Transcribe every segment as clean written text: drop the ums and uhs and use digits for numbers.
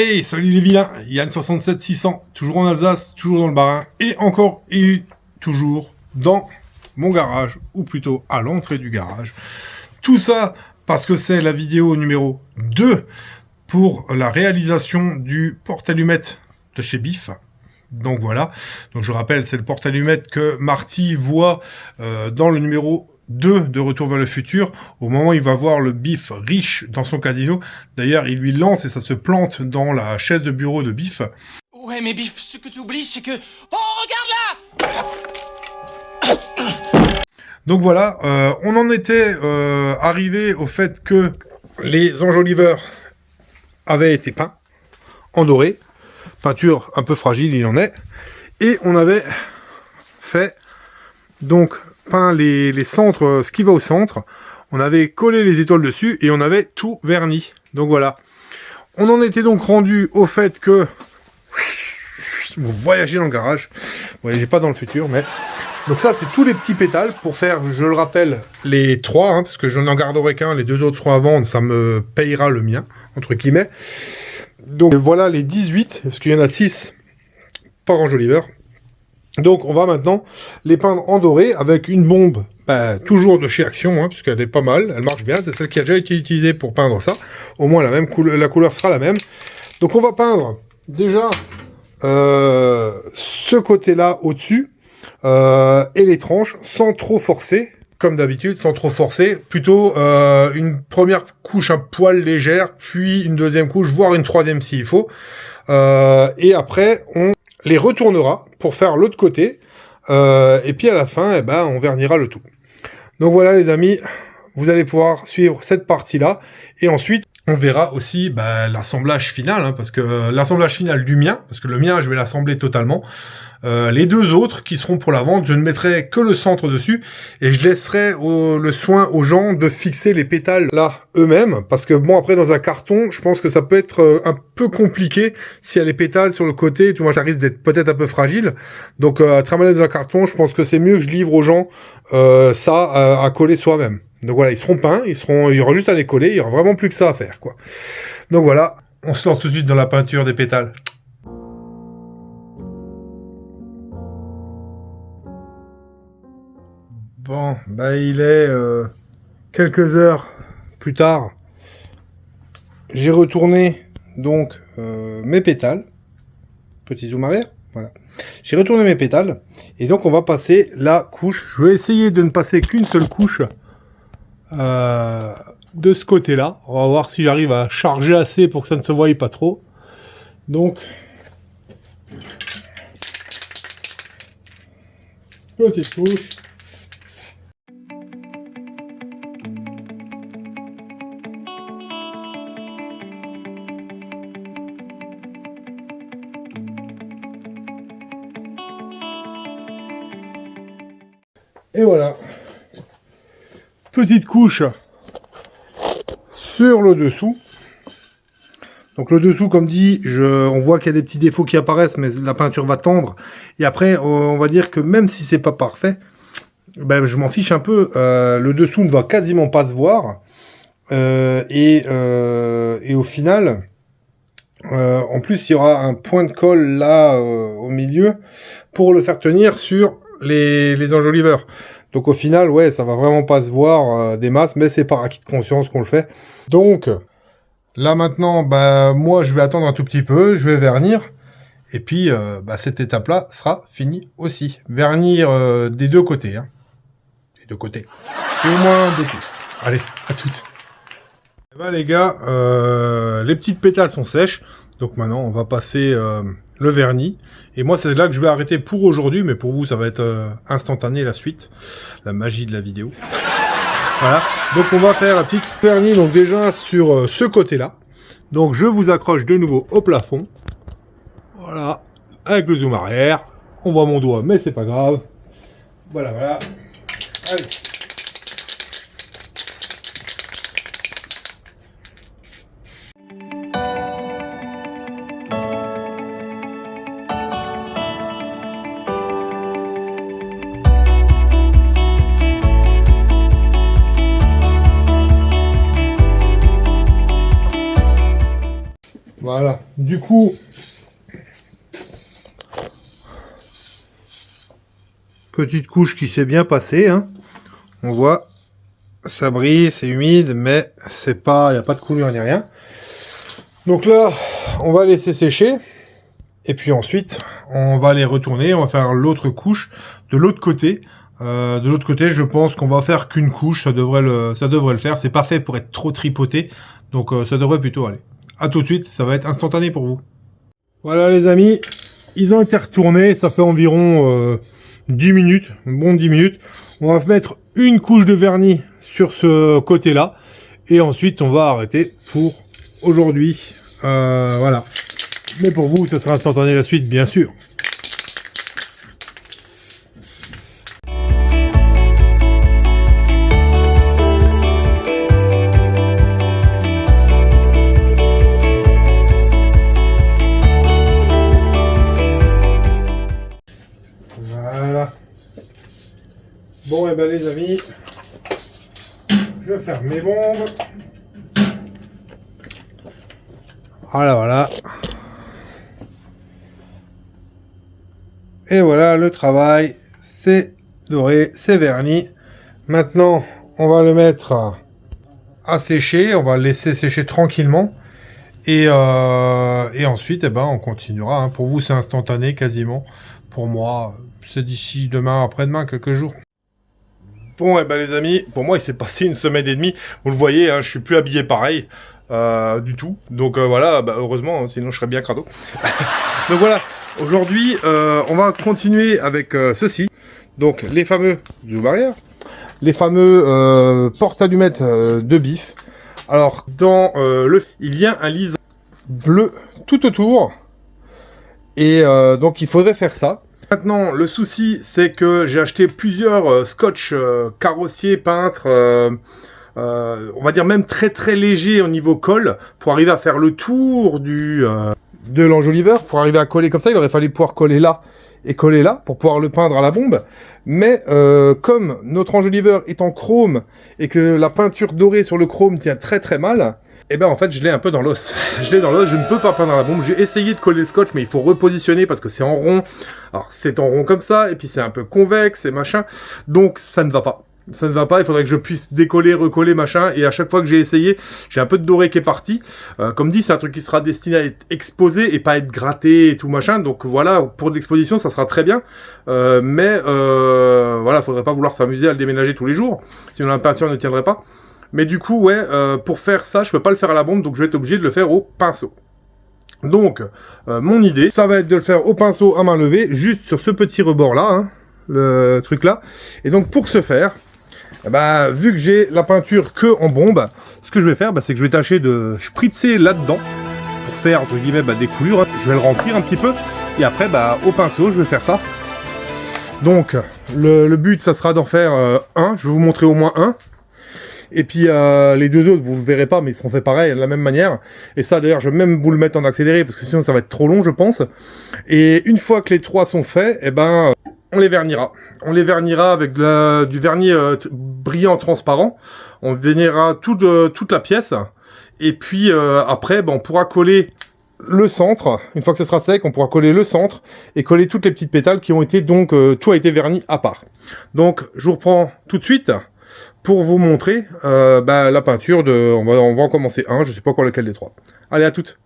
Hey, salut les vilains, Yann 67600, toujours en Alsace, toujours dans le Bas-Rhin, et encore et toujours dans mon garage, ou plutôt à l'entrée du garage. Tout ça parce que c'est la vidéo numéro 2 pour la réalisation du porte-allumette de chez Biff. Donc voilà, donc je rappelle, c'est le porte-allumette que Marty voit dans le numéro 2 de Retour vers le futur, au moment où il va voir le Biff riche dans son casino. D'ailleurs, il lui lance et ça se plante dans la chaise de bureau de Biff. Ouais, mais Biff, ce que tu oublies, c'est que... Oh, regarde là! Donc voilà, on en était arrivé au fait que les enjoliveurs avaient été peints en doré. Peinture un peu fragile, il en est. Et on avait fait donc peint les centres, ce qui va au centre. On avait collé les étoiles dessus et on avait tout verni. Donc voilà. On en était donc rendu au fait que vous voyagez dans le garage. Vous voyagez pas dans le futur, mais... Donc ça, c'est tous les petits pétales pour faire, je le rappelle, les 3, parce que je n'en garderai qu'un, les 2 autres seront à vendre, ça me payera le mien, entre guillemets. Donc voilà les 18, parce qu'il y en a 6 par enjoliveur. Donc on va maintenant les peindre en doré avec une bombe, toujours de chez Action, parce qu'elle est pas mal, elle marche bien, c'est celle qui a déjà été utilisée pour peindre ça. Au moins la couleur sera la même. Donc on va peindre déjà ce côté-là au-dessus, et les tranches, sans trop forcer, comme d'habitude, sans trop forcer, plutôt une première couche un poil légère, puis une deuxième couche, voire une troisième s'il faut, et après on les retournera pour faire l'autre côté, et puis à la fin, on vernira le tout. Donc voilà les amis, vous allez pouvoir suivre cette partie-là, et ensuite on verra aussi l'assemblage final, parce que l'assemblage final du mien, parce que le mien je vais l'assembler totalement. Les 2 autres qui seront pour la vente, je ne mettrai que le centre dessus et je laisserai le soin aux gens de fixer les pétales là eux-mêmes, parce que bon, après dans un carton, je pense que ça peut être un peu compliqué s'il y a les pétales sur le côté, tout moi ça risque d'être peut-être un peu fragile. Donc à travailler dans un carton, je pense que c'est mieux que je livre aux gens ça à coller soi-même. Donc voilà, ils seront peints, il y aura juste à les coller, il y aura vraiment plus que ça à faire, quoi. Donc voilà, on se lance tout de suite dans la peinture des pétales. Bon, il est quelques heures plus tard. J'ai retourné donc mes pétales. Petit zoom arrière, voilà. J'ai retourné mes pétales et donc on va passer la couche. Je vais essayer de ne passer qu'une seule couche de ce côté-là. On va voir si j'arrive à charger assez pour que ça ne se voie pas trop. Donc, petite couche. Et voilà, petite couche sur le dessous. Donc le dessous, comme dit, on voit qu'il y a des petits défauts qui apparaissent, mais la peinture va tendre. Et après, on va dire que même si c'est pas parfait, je m'en fiche un peu. Le dessous ne va quasiment pas se voir. Et au final, en plus, il y aura un point de colle là au milieu pour le faire tenir sur les enjoliveurs. Donc au final, ouais, ça va vraiment pas se voir des masses, mais c'est par acquis de conscience qu'on le fait. Donc là maintenant, moi je vais attendre un tout petit peu, je vais vernir, et puis cette étape-là sera finie aussi. Vernir des 2 côtés, des 2 côtés, et au moins 2 couches. Allez, à toutes. Les gars, les petites pétales sont sèches, donc maintenant on va passer le vernis. Et moi, c'est là que je vais arrêter pour aujourd'hui, mais pour vous, ça va être instantané la suite. La magie de la vidéo. Voilà. Donc, on va faire la petite vernis, donc déjà sur ce côté-là. Donc, je vous accroche de nouveau au plafond. Voilà. Avec le zoom arrière. On voit mon doigt, mais c'est pas grave. Voilà, voilà. Allez. Voilà. Du coup, petite couche qui s'est bien passée, hein. On voit, ça brille, c'est humide, mais c'est pas, il n'y a pas de coulure ni rien. Donc là, on va laisser sécher. Et puis ensuite, on va les retourner, on va faire l'autre couche de l'autre côté. De l'autre côté, je pense qu'on va faire qu'une couche, ça devrait le faire. C'est pas fait pour être trop tripoté, donc ça devrait plutôt aller. À tout de suite, ça va être instantané pour vous. Voilà les amis, ils ont été retournés, ça fait environ 10 minutes, un bon 10 minutes. On va mettre une couche de vernis sur ce côté-là, et ensuite on va arrêter pour aujourd'hui. Voilà. Mais pour vous, ce sera instantané la suite, bien sûr. Voilà. Bon, et ben les amis, je ferme mes bombes. Voilà, voilà. Et voilà, le travail, c'est doré, c'est verni. Maintenant, on va le mettre à sécher, on va le laisser sécher tranquillement. Et ensuite, eh ben, on continuera. Hein. Pour vous, c'est instantané quasiment. Pour moi, c'est d'ici demain, après-demain, quelques jours. Bon, et ben les amis, pour moi, il s'est passé une semaine et demie. Vous le voyez, hein, je suis plus habillé pareil du tout. Donc voilà, bah, heureusement, hein, sinon je serais bien crado. Donc voilà, aujourd'hui, on va continuer avec ceci. Donc les fameux, j'ouvre barrière, les fameux porte-allumettes de bif. Alors dans il y a un liseré bleu tout autour. Et donc il faudrait faire ça. Maintenant, le souci, c'est que j'ai acheté plusieurs scotch carrossier, peintre, on va dire même très très léger au niveau colle, pour arriver à faire le tour de l'enjoliveur, pour arriver à coller comme ça. Il aurait fallu pouvoir coller là et coller là, pour pouvoir le peindre à la bombe. Mais comme notre enjoliveur est en chrome, et que la peinture dorée sur le chrome tient très très mal, et ben en fait je l'ai un peu dans l'os. Je l'ai dans l'os, je ne peux pas peindre à la bombe. J'ai essayé de coller le scotch, mais il faut repositionner parce que c'est en rond. Alors c'est en rond comme ça, et puis c'est un peu convexe et machin. Donc ça ne va pas. Ça ne va pas, il faudrait que je puisse décoller, recoller, machin. Et à chaque fois que j'ai essayé, j'ai un peu de doré qui est parti. Comme dit, c'est un truc qui sera destiné à être exposé et pas être gratté et tout machin. Donc voilà, pour de l'exposition, ça sera très bien. Mais voilà, faudrait pas vouloir s'amuser à le déménager tous les jours. Sinon la peinture ne tiendrait pas. Mais du coup, ouais, pour faire ça, je peux pas le faire à la bombe, donc je vais être obligé de le faire au pinceau. Donc, mon idée, ça va être de le faire au pinceau à main levée, juste sur ce petit rebord-là, hein, le truc là. Et donc, pour ce faire, bah, vu que j'ai la peinture que en bombe, ce que je vais faire, bah, c'est que je vais tâcher de spritzer là-dedans, pour faire, entre guillemets, bah, des coulures. Hein. Je vais le remplir un petit peu, et après, bah, au pinceau, je vais faire ça. Donc, le but, ça sera d'en faire un. Je vais vous montrer au moins un. Et puis les deux autres, vous ne le verrez pas, mais ils seront faits pareil, de la même manière. Et ça, d'ailleurs, je vais même vous le mettre en accéléré, parce que sinon ça va être trop long, je pense. Et une fois que les trois sont faits, eh ben, on les vernira. On les vernira avec du vernis brillant transparent. On vernira toute la pièce. Et puis après, ben, on pourra coller le centre. Une fois que ce sera sec, on pourra coller le centre et coller toutes les petites pétales qui ont été donc... tout a été verni à part. Donc, je vous reprends tout de suite pour vous montrer bah, la peinture de... On va en commencer un, je sais pas encore lequel des trois. Allez, à toutes.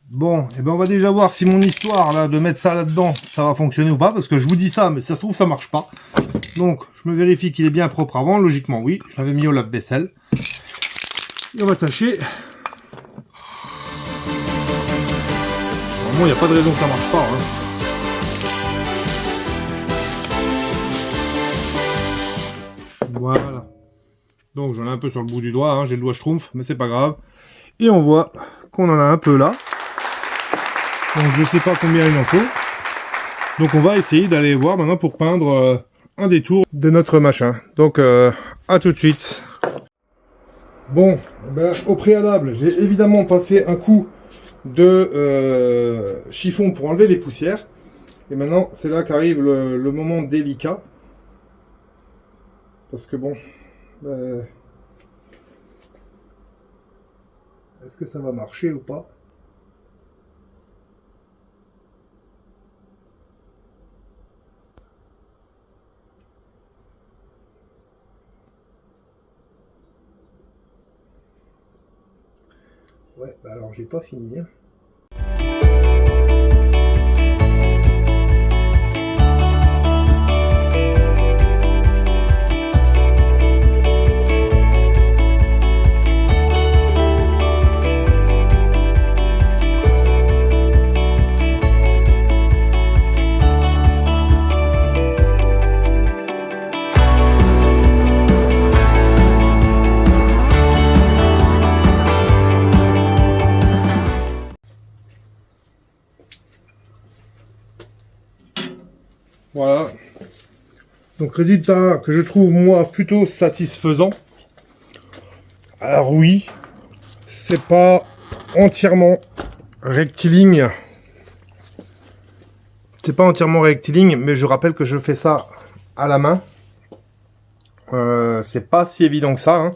Bon, et ben on va déjà voir si mon histoire là de mettre ça là-dedans, ça va fonctionner ou pas, parce que je vous dis ça, mais ça se trouve ça marche pas. Donc, je me vérifie qu'il est bien propre avant, logiquement oui, je l'avais mis au lave-vaisselle. Et on va tâcher. Normalement, il n'y a pas de raison que ça marche pas. Hein. Voilà. Donc j'en ai un peu sur le bout du doigt, hein. J'ai le doigt schtroumpf, mais c'est pas grave. Et on voit qu'on en a un peu là. Donc je sais pas combien il en faut. Donc on va essayer d'aller voir maintenant pour peindre un des tours de notre machin. Donc à tout de suite. Bon, ben, au préalable, j'ai évidemment passé un coup de chiffon pour enlever les poussières. Et maintenant, c'est là qu'arrive le moment délicat. Parce que bon... est-ce que ça va marcher ou pas? Ouais, bah alors j'ai pas fini. Voilà. Donc résultat que je trouve moi plutôt satisfaisant. Alors oui, c'est pas entièrement rectiligne. C'est pas entièrement rectiligne, mais je rappelle que je fais ça à la main. C'est pas si évident que ça. Hein.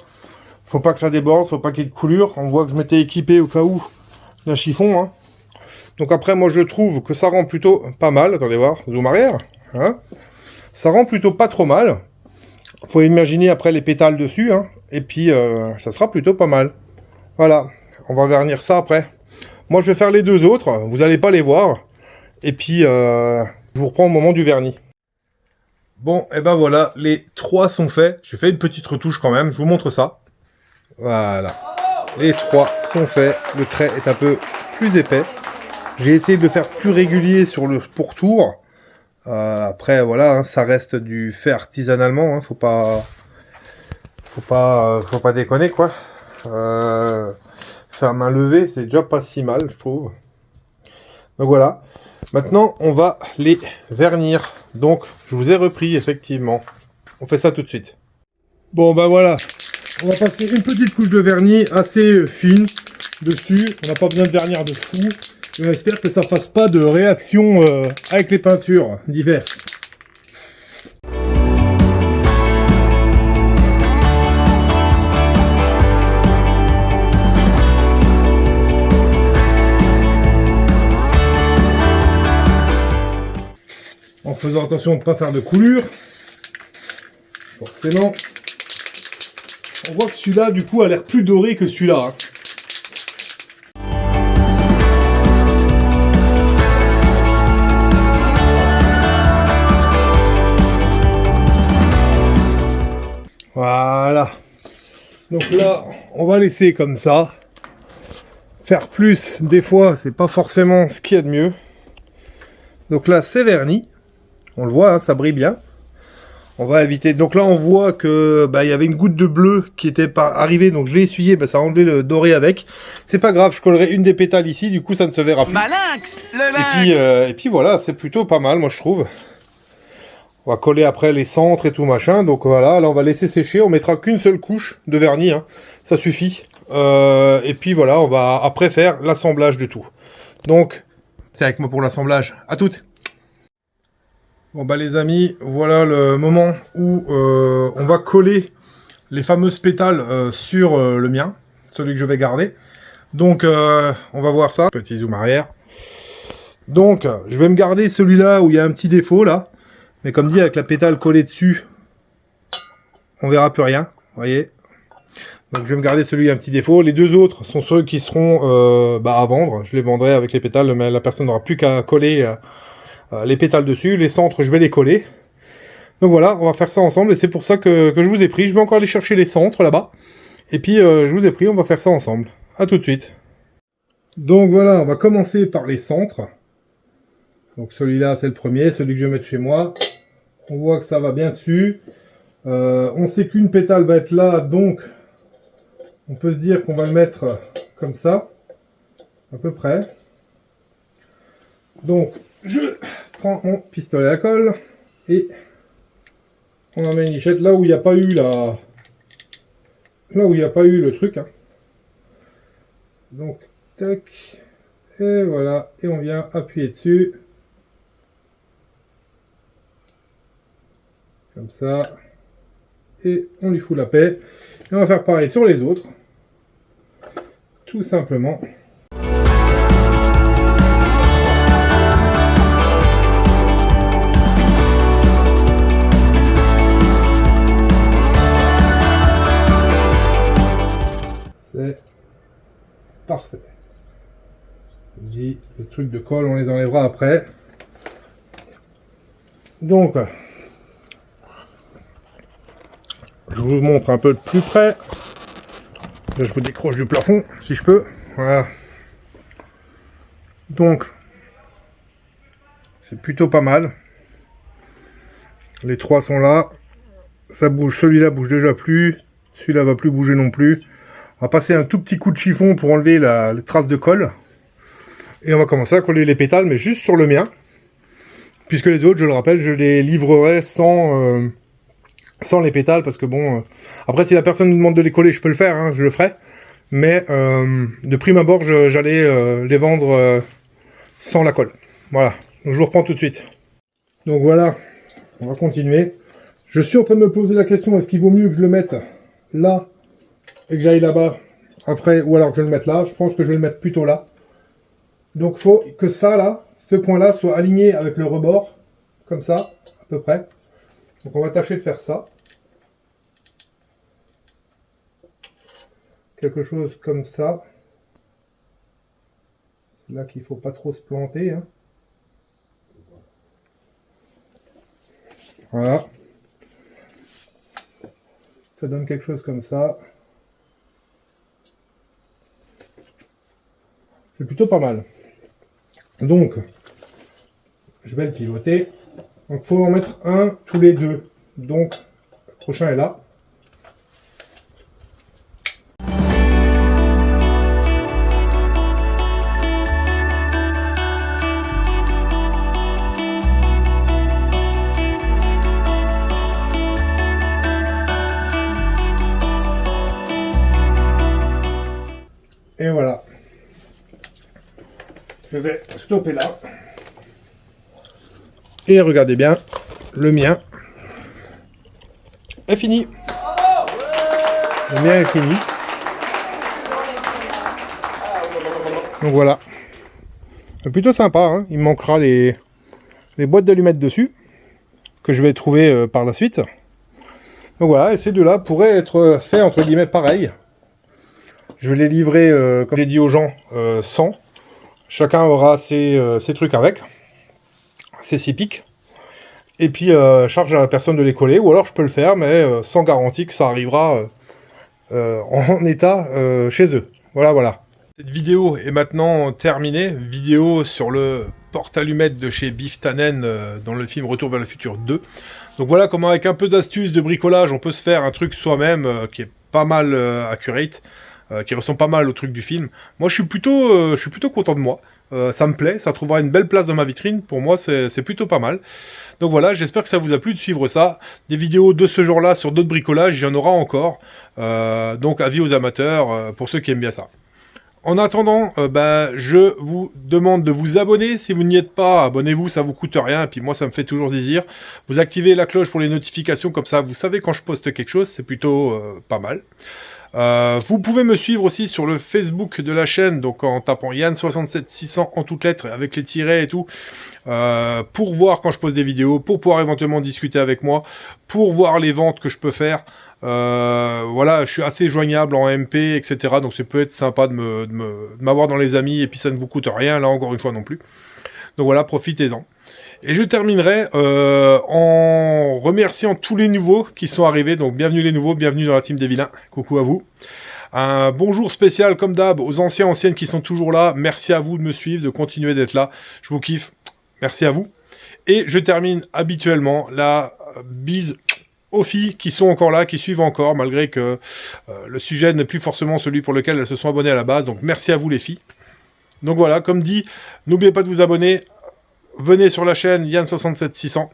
Faut pas que ça déborde, faut pas qu'il y ait de coulure. On voit que je m'étais équipé au cas où d'un chiffon. Hein. Donc après, moi je trouve que ça rend plutôt pas mal. Attendez voir, zoom arrière. Hein. Ça rend plutôt pas trop mal. Faut imaginer après les pétales dessus. Hein. Et puis ça sera plutôt pas mal. Voilà, on va vernir ça après. Moi je vais faire les deux autres. Vous n'allez pas les voir. Et puis je vous reprends au moment du vernis. Bon, et ben voilà, les trois sont faits. J'ai fait une petite retouche quand même, je vous montre ça. Voilà. Les trois sont faits. Le trait est un peu plus épais. J'ai essayé de le faire plus régulier sur le pourtour. Après, voilà, hein, ça reste du fait artisanalement. Hein, faut pas déconner, quoi. Faire main levée, c'est déjà pas si mal, je trouve. Donc voilà. Maintenant, on va les vernir. Donc, je vous ai repris, effectivement. On fait ça tout de suite. Bon, ben voilà. On va passer une petite couche de vernis assez fine dessus. On n'a pas besoin de vernir de fou. J'espère que ça ne fasse pas de réaction avec les peintures diverses. En faisant attention de ne pas faire de coulure. Forcément. On voit que celui-là, du coup, a l'air plus doré que celui-là. Hein. Voilà. Donc là, on va laisser comme ça. Faire plus, des fois, c'est pas forcément ce qu'il y a de mieux. Donc là, c'est verni. On le voit, hein, ça brille bien. On va éviter. Donc là, on voit que il y avait une goutte de bleu qui était pas arrivée, donc je l'ai essuyé, ça a enlevé le doré avec. C'est pas grave, je collerai une des pétales ici, du coup ça ne se verra plus. Malinx, le Et puis voilà, c'est plutôt pas mal, moi je trouve. On va coller après les centres et tout machin. Donc voilà, là on va laisser sécher. On mettra qu'une seule couche de vernis, hein. Ça suffit. Et puis voilà, on va après faire l'assemblage de tout. Donc, c'est avec moi pour l'assemblage. À toutes. Bon les amis, voilà le moment où on va coller les fameuses pétales sur le mien, celui que je vais garder. Donc on va voir ça. Petit zoom arrière. Donc je vais me garder celui-là où il y a un petit défaut là. Mais comme dit, avec la pétale collée dessus, on verra plus rien. Vous voyez. Donc je vais me garder celui où il y a un petit défaut. Les deux autres sont ceux qui seront à vendre. Je les vendrai avec les pétales, mais la personne n'aura plus qu'à coller les pétales dessus. Les centres, je vais les coller. Donc voilà, on va faire ça ensemble. Et c'est pour ça que je vous ai pris. Je vais encore aller chercher les centres là-bas. Et puis je vous ai pris, on va faire ça ensemble. A tout de suite. Donc voilà, on va commencer par les centres. Donc celui-là, c'est le premier, celui que je vais mettre chez moi. On voit que ça va bien dessus. On sait qu'une pétale va être là, donc on peut se dire qu'on va le mettre comme ça, à peu près. Donc je prends mon pistolet à colle et on en met une lichette là où il n'y a pas eu là où il n'y a pas eu le truc. Hein. Donc tac, et voilà, et on vient appuyer dessus. Comme ça. Et on lui fout la paix. Et on va faire pareil sur les autres. Tout simplement. C'est Parfait. Je dis, les trucs de colle, on les enlèvera après. Donc, je vous montre un peu de plus près. Là, je me décroche du plafond, si je peux. Voilà. Donc, c'est plutôt pas mal. Les trois sont là. Ça bouge. Celui-là bouge déjà plus. Celui-là va plus bouger non plus. On va passer un tout petit coup de chiffon pour enlever les traces de colle. Et on va commencer à coller les pétales, mais juste sur le mien. Puisque les autres, je le rappelle, je les livrerai sans les pétales. Parce que bon, après si la personne nous demande de les coller, je peux le faire, hein, je le ferai. Mais de prime abord, j'allais les vendre sans la colle. Voilà, donc je vous reprends tout de suite. Donc voilà, on va continuer. Je suis en train de me poser la question, est-ce qu'il vaut mieux que je le mette là et que j'aille là-bas après, ou alors que je le mette là? Je pense que je vais le mettre plutôt là. Donc il faut que ça là, ce point-là soit aligné avec le rebord, comme ça, à peu près. Donc on va tâcher de faire ça. Quelque chose comme ça. C'est là qu'il ne faut pas trop se planter, hein. Voilà. Ça donne quelque chose comme ça. C'est plutôt pas mal. Donc, je vais le pivoter. Donc, il faut en mettre un tous les deux. Donc, le prochain est là. Et voilà. Je vais stopper là. Et regardez bien, le mien est fini. Le mien est fini. Donc voilà. C'est plutôt sympa, hein. Il me manquera les boîtes d'allumettes dessus, que je vais trouver par la suite. Donc voilà, et ces deux-là pourraient être faits entre guillemets pareil. Je vais les livrer, comme j'ai dit aux gens, sans. Chacun aura ses trucs avec, ses 6 pics. Et puis, charge à la personne de les coller. Ou alors, je peux le faire, mais sans garantie que ça arrivera en état chez eux. Voilà, voilà. Cette vidéo est maintenant terminée. Vidéo sur le porte-allumette de chez Biff Tannen dans le film Retour vers le futur 2. Donc voilà comment, avec un peu d'astuce, de bricolage, on peut se faire un truc soi-même qui est pas mal accurate. Qui ressemble pas mal au truc du film. Moi, je suis plutôt content de moi. Ça me plaît, ça trouvera une belle place dans ma vitrine. Pour moi, c'est plutôt pas mal. Donc voilà, j'espère que ça vous a plu de suivre ça. Des vidéos de ce genre-là sur d'autres bricolages, il y en aura encore. Donc avis aux amateurs, pour ceux qui aiment bien ça. En attendant, je vous demande de vous abonner. Si vous n'y êtes pas, abonnez-vous, ça vous coûte rien. Et puis moi, ça me fait toujours plaisir. Vous activez la cloche pour les notifications, comme ça, vous savez quand je poste quelque chose. C'est plutôt pas mal. Vous pouvez me suivre aussi sur le Facebook de la chaîne, donc en tapant Yann67600 en toutes lettres, avec les tirets et tout, pour voir quand je pose des vidéos, pour pouvoir éventuellement discuter avec moi, pour voir les ventes que je peux faire. Voilà, je suis assez joignable en MP, etc. Donc ça peut être sympa de m'avoir dans les amis, et puis ça ne vous coûte rien, là encore une fois non plus. Donc voilà, profitez-en. Et je terminerai en remerciant tous les nouveaux qui sont arrivés. Donc bienvenue les nouveaux, bienvenue dans la team des vilains. Coucou à vous. Un bonjour spécial comme d'hab aux anciennes qui sont toujours là. Merci à vous de me suivre, de continuer d'être là. Je vous kiffe. Merci à vous. Et je termine habituellement la bise aux filles qui sont encore là, qui suivent encore, malgré que le sujet n'est plus forcément celui pour lequel elles se sont abonnées à la base. Donc merci à vous les filles. Donc voilà, comme dit, n'oubliez pas de vous abonner. Venez sur la chaîne Yann67600.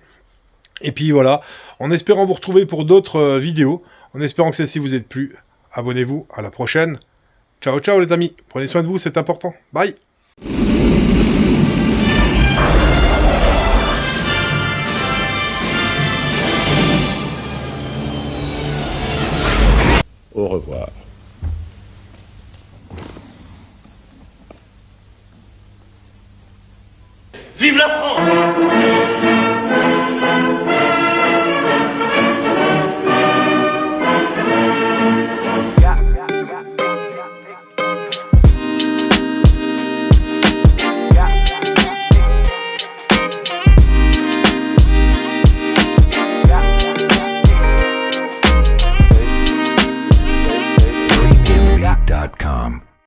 Et puis voilà, en espérant vous retrouver pour d'autres vidéos, en espérant que celle-ci vous ait plu, abonnez-vous, à la prochaine. Ciao ciao les amis, prenez soin de vous, c'est important. Bye. Au revoir. Vive la France!